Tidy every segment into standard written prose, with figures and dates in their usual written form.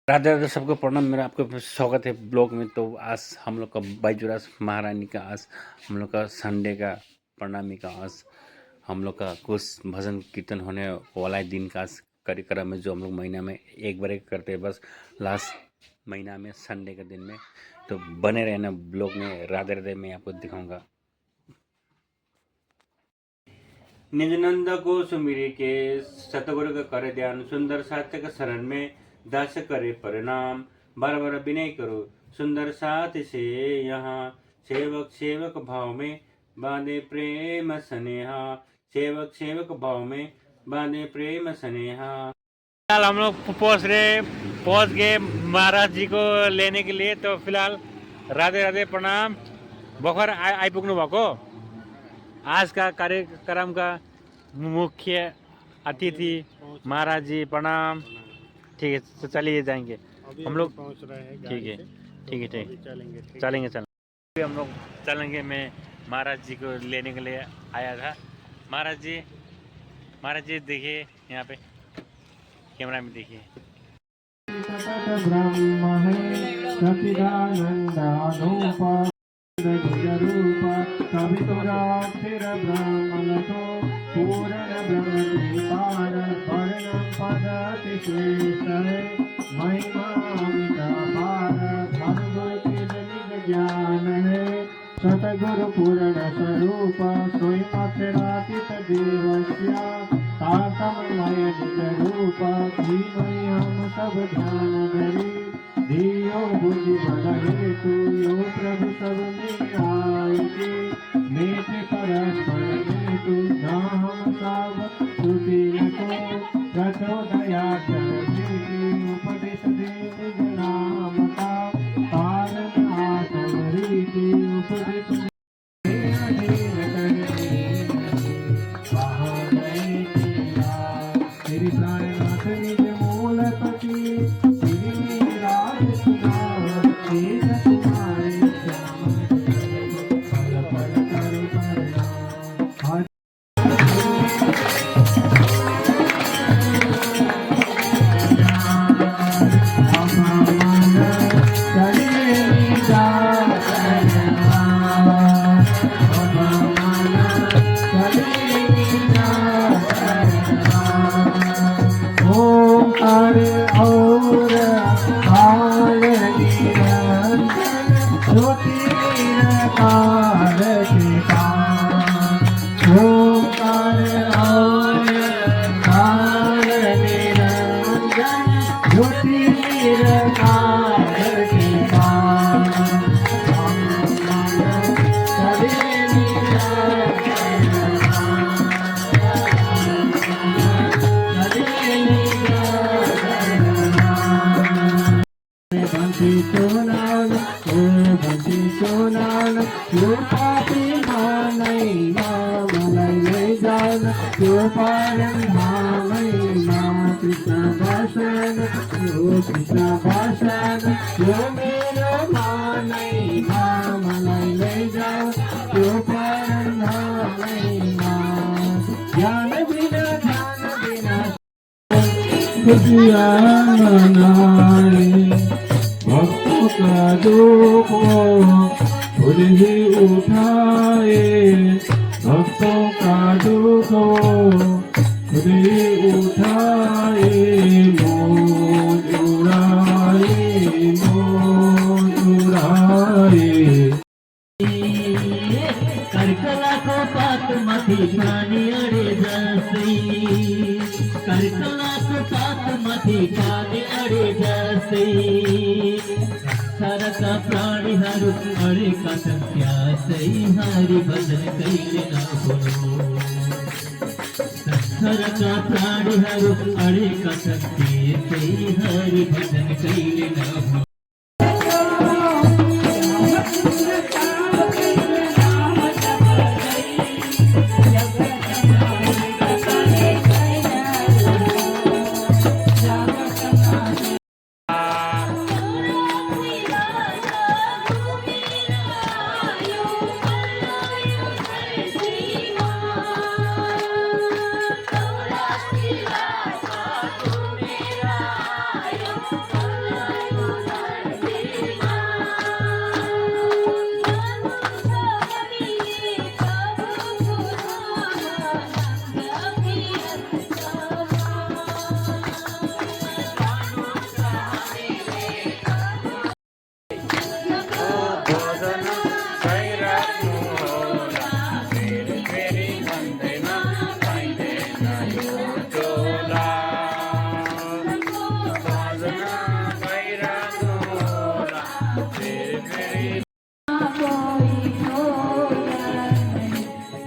राधे राधे, सबको प्रणाम। मेरा आपको स्वागत है ब्लॉग में। तो आज हम लोग का बाईजुरास महारानी का आज हम लोग का संडे का प्रणामी का आज हम लोग का कुछ भजन कीर्तन होने वाला है। दिन का आज कार्यक्रम है जो हम लोग महीना में एक बार करते हैं, बस लास्ट महीना में संडे के दिन में। तो बने रहना ब्लॉग में। राधे राधे मैं आपको दिखाऊंगा। निज नंद को सुमिरी के सतगुरु का कर ध्यान, सुंदर साथ का शरण में दास करे परिणाम। बार बार विनय करो सुंदर साथ से यहाँ, सेवक सेवक भाव में बांधे प्रेम स्नेहा। सेवक सेवक भाव में बांधे प्रेम स्नेहा। फिलहाल हम लोग पहुंच गए महाराज जी को लेने के लिए। तो फिलहाल राधे राधे प्रणाम। भर्खर आइपुग्नु भएको। आज का कार्यक्रम का मुख्य अतिथि महाराज जी प्रणाम। ठीक है, तो चलिए जाएंगे हम लोग। पहुंच रहे हैं। ठीक है, ठीक है, ठीक चलेंगे चलेंगे अभी हम लोग चलेंगे। मैं महाराज जी को लेने के लिए आया था। महाराज जी देखिए यहाँ पे कैमरा में देखिए। सतगुरु पूर्ण स्वरूप स्वयं अक्षरातीत देवस्य तातमय निज रूप धीमहि हम सब ध्यान धरि धियो बुद्धि बल हेतु यो प्रभु सब मिलाए मेट परस्पर हेतु न हम सब श्रुति को प्रचोदया उपदेश दे निज नाम का पालन आसन रीति उपदेश तेरी प्राणनाथ निज मूल पति श्री राज सुनार तेज तुम्हारे श्याम पल पल करो प्रणाम। खुशियाँ मनाए भक्तों का दुख खुद ही उठाए, भक्तों का दुख खुद ही उठाए। मोज उड़ाए करकला को पात मथी पानी अड़े जैसे, करकला को पात मथी पानी अड़े जैसे। सरका प्राणी हरु अड़े कसम क्या सही हरि भजन कैले न बोलो। सरका प्राणी हरु अड़े कसम के सही हरि भजन कैले न बोलो। साधना भइरहनु होला फेरि फेरि कोई छोरा नहीं,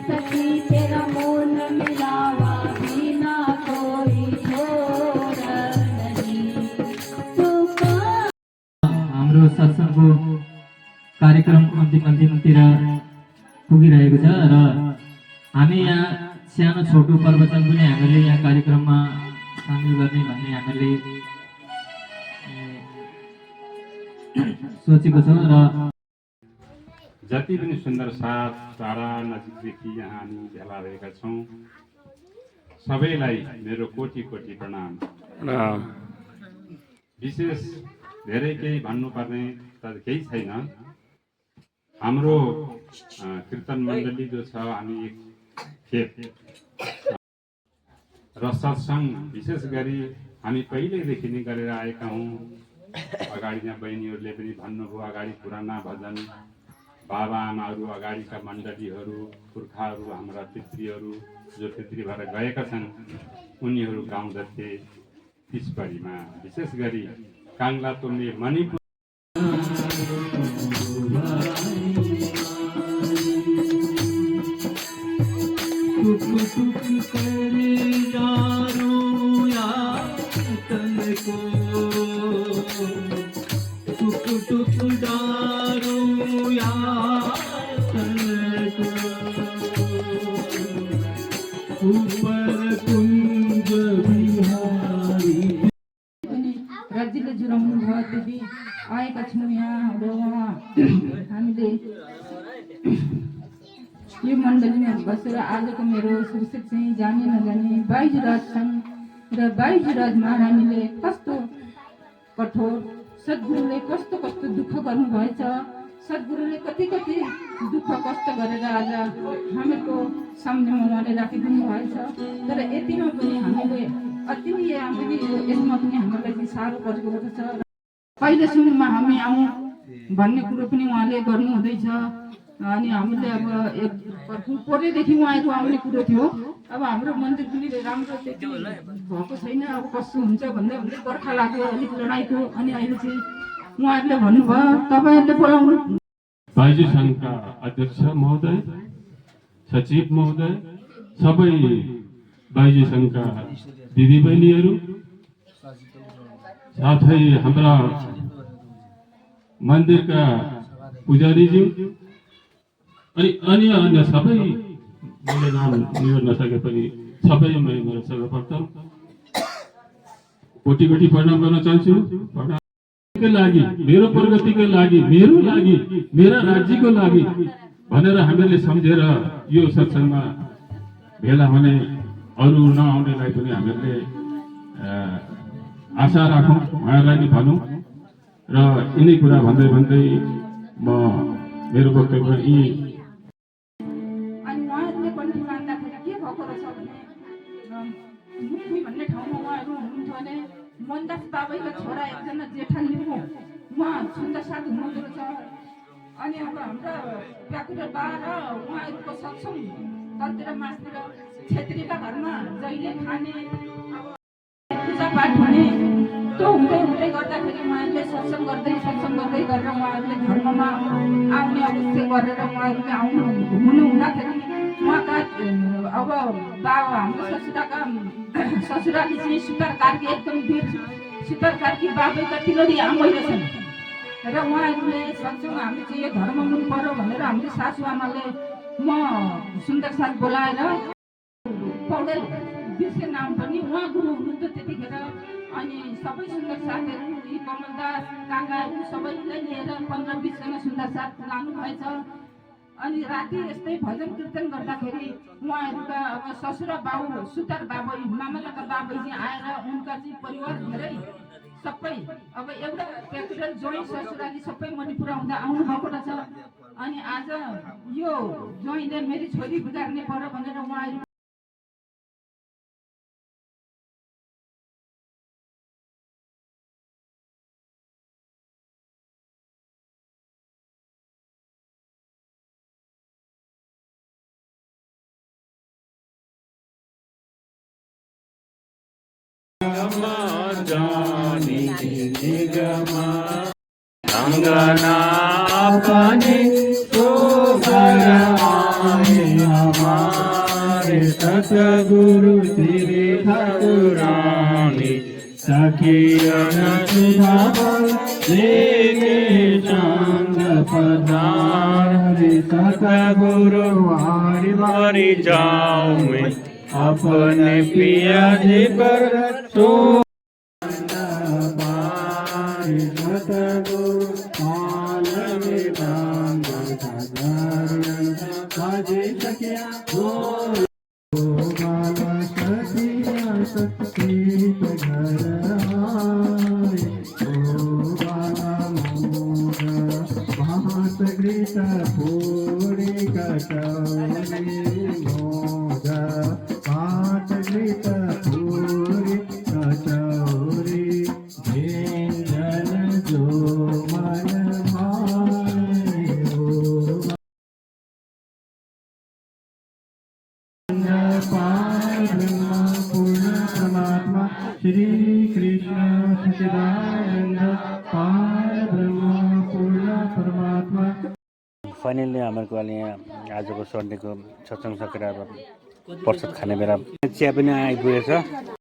सखी तेरा मोल मिलावा बिना कोई छोरा नहीं। तू हाम्रो सत्सङ्गको कार्यक्रम अन्तिमतिर पुगिरहेको छ र हामी यहाँ सानो छोटो प्रवचन पनि हामीले यहाँ कार्यक्रममा सामेल गर्ने भन्ने हामीले सोचेको छौँ र जति पनि सुन्दर साथ टाढा नजिकदेखि यहाँ हामी भेला भएका छौँ सबैलाई मेरो कोटि कोटि प्रणाम। विशेष धेरै केही भन्नुपर्ने त केही छैन। हाम्रो कीर्तन मण्डली जो छ हामी एक खेप र सत्सङ्ग विशेष गरी हामी पहिल्यैदेखि नै गरेर आएका हौँ। अगाडि यहाँ बहिनीहरूले पनि भन्नुभयो अगाडि पुराना भजन बाबा आमाहरू अगाडिका मण्डलीहरू पुर्खाहरू हाम्रा पितृहरू जो पितृ भएर गएका छन् उनीहरू गाउँदथे तिसपरीमा विशेष गरी काङ्ला तुल्ने मणिपुर राज्यले जुराउनु भयो दिदी आएका छौँ यहाँ र उहाँ हामीले यो मण्डलीमा बसेर आजको मेरो शीर्षक चाहिँ जाने नजाने बाइजुराज छन् र बाइजुराज महारानीले कस्तो कठोर सद्गुरुले कस्तो कस्तो दुःख गर्नुभएछ। सद्गुरुले कति कति दुःख कष्ट गरेर आज हामीहरूको सामनेमा उहाँले राखिदिनु भएछ। तर यतिमा पनि हामीले अति नै यसमा पनि हाम्रो लागि साह्रो परेको छ। पहिलो सुनमा हामी आउँ भन्ने कुरो पनि उहाँले गर्नु हुँदैछ। अनि हामीले अब एक पोहोरदेखि उहाँको आउने कुरो थियो। अब हाम्रो मन्दिर पनि राम्रो त्यति भएको छैन। अब कस्तो हुन्छ भन्दै भन्दै बर्खा लाग्यो अलिक लडाइँको। अनि अहिले चाहिँ उहाँहरूले भन्नुभयो तपाईँहरूले बोलाउनु। बाइजु सङ्घका अध्यक्ष महोदय सचिव महोदय सबै बाइजु सङ्घका दिदीबहिनीहरू साथै हाम्रा मन्दिरका पुजारीज्यू अनि अन्य सबै मैले नाम लिन नसके पनि सबै मेरो सर्वप्रथम कोटि कोटि प्रणाम गर्न चाहन्छु। प्रणामको लागि मेरो प्रगतिको लागि मेरो लागि मेरा राज्यको लागि भनेर हामीले सम्झेर यो सत्सङ्गमा भेला हुने अरू नआउनेलाई पनि हामीले आशा राखौँ उहाँहरूलाई नि भनौँ र यिनै कुरा भन्दै भन्दै म मेरो वक्तव्य यी भन्ने ठाउँमा उहाँहरू हुनुहुन्थ्यो भने मनदास बाबैको छोरा एकजना जेठा लिम्बू उहाँ सुन्दर साथ हुनुहुँदो रहेछ। अनि अब हाम्रा प्याकुरा बा र उहाँहरूको सत्सङ्ग तलतिर मासतिर छेत्रीका घरमा जहिले खाने अब पूजापाठ हुने त्यो हुँदै हुँदै गर्दाखेरि उहाँहरूले सत्सङ्ग गर्दै गरेर उहाँहरूले धर्ममा आउने अवश्य गरेर उहाँहरूले आउनु हुँदाखेरि उहाँका अब बाबा हाम्रो ससुराली चाहिँ सुतार कार्की एकदम वीर सुतार कार्की बाबैका तिलरी आमै रहेछन् र उहाँहरूले सत्सङ्ग हामीले चाहिँ यो धर्म मन पर्यो भनेर हामीले सासुआमाले म सुन्दर साथ बोलाएर पौडेल बिर्से नाम पनि उहाँ गुरु हुनुहुन्थ्यो त्यतिखेर। अनि सबै सुन्दर साथहरू यी कमलदास काकाहरू सबैलाई लिएर 15-20 जना सुन्दर साथ लानुभएछ। अनि राति यस्तै भजन कीर्तन गर्दाखेरि उहाँहरूका अब ससुरा बाबु सुतार बाबै मामलाका बाबै चाहिँ आएर उनका चाहिँ परिवार धेरै सबै अब एउटा क्यापिटल जोइन्ट ससुराली सबै मणिपुर आउँदा आउनुभएको रहेछ। अनि आज यो जोइले मेरी छोरी बिगार्ने पर्यो भनेर उहाँहरू जानी निगम अंगना अपने तो घर आए हमारे सतगुरु श्री ठाकुरानी सखियन सुधाबल लेके संग पधारे सतगुरु हरि हरि जाओ में अपने पिया जी पर सो सतगुरु पालने दान बाजे सखिया शक्ति घर आए ओ बाला मोरा भात गीता पूरी कटौरी मोगा भात गीता पूरी कटौरी भेजन जो मन भाए ओ परमात्मा श्री कृष्ण सच्चिदानंद परब्रह्म पूर्ण परमात्मा। फाइनली हाम्रो यहाँ आजको सन्डेको सत्संग सकेर अब प्रसाद खाने बेला चिया पनि आइपुगेछ।